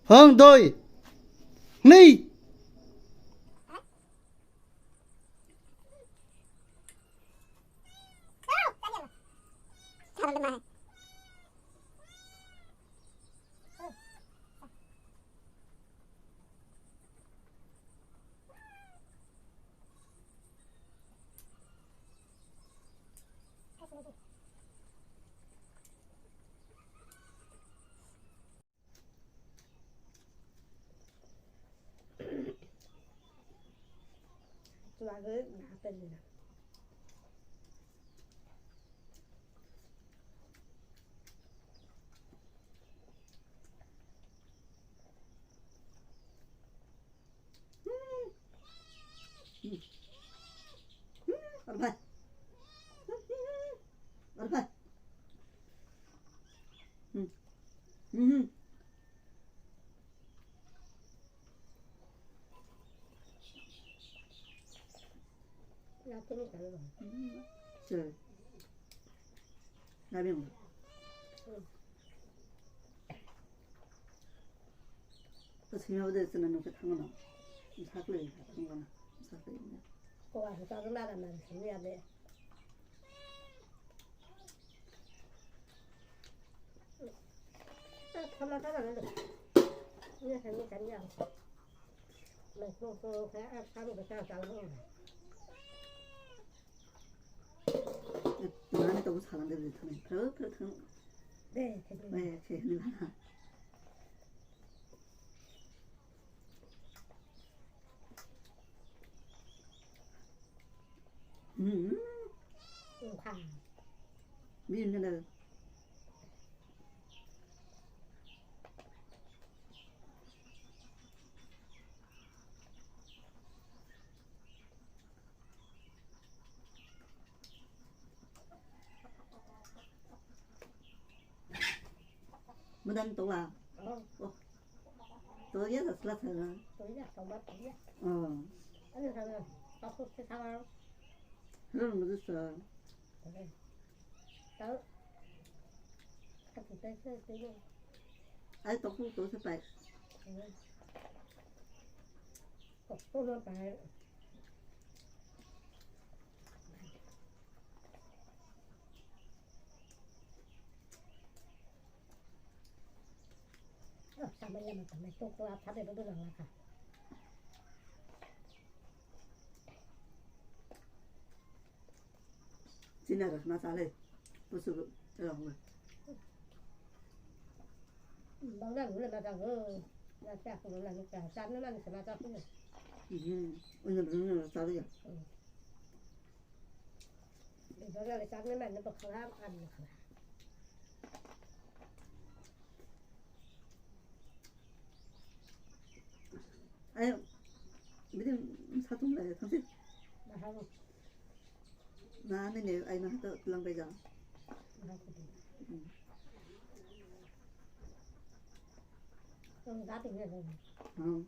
Hương đôi Ni Và cái ngã tên này Bye. Bye. ngã tên này rồi Trời. Ra miệng. 그 생각보다 놓고 당근아. 사글이 당근아. 사글이. cô à sao nó làm này không ra đây không là cái này được như thế như cảnh nhau mình không phải ăn xong rồi sao sao nữa 나는 또 사람들 그렇다네. 그렇다네. 네 왜 제일 하나. thằng 미인들 뭐든 또 와. 또 얘가 슬라트는. tối nhá không bắt tối nhá 어. anh thằng tao không thấy sao 그런 거 있어. tớ tao chỉ tới tới 아이 또 세발. tôi luôn phải sao bây giờ mà tôi làm thắt để tôi được là cả 지나가 나 살래. 무슨 저런 거. bằng lần nữa là rằng là chả cũng là những cái chán nó là sẽ là cho cái này 오늘 살아요. để cho ra là chán nó nó bật khám ăn được 아유, 믿음 사통래 당신. mà không 나는 내 아이는 하다 들랑배자. giá tiền này rồi 어.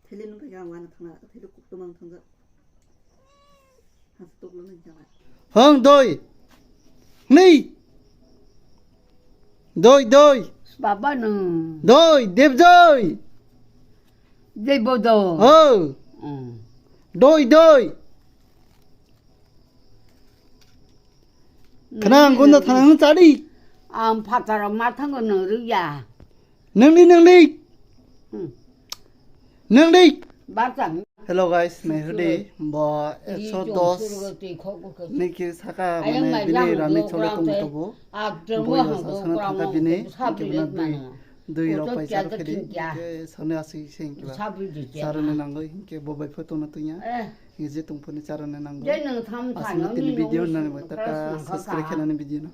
텔리는 배가 와는 탕나 텔리 국도망 탕가. 하스 또 그러는 있잖아. Hương đôi Ni Đôi 바바는 Đôi đẹp rồi 데보도 Đôi 그냥 건너 타는 짜리 안 파타라 맡은 거는 어디야 Nâng đi 맞아 Hello guys, मैं हृदय Bo episode 2 Niki saka mane bini rami chole tum tobo Boyo sa sana thaka bini Niki dui ro paisa ro khedi Sane asi sing kiba Sarane nango hinke bobai photo na tunya Ngi je tung phone charane nango 얘는 삼 Asana tini video na ni taka subscribe na ni video na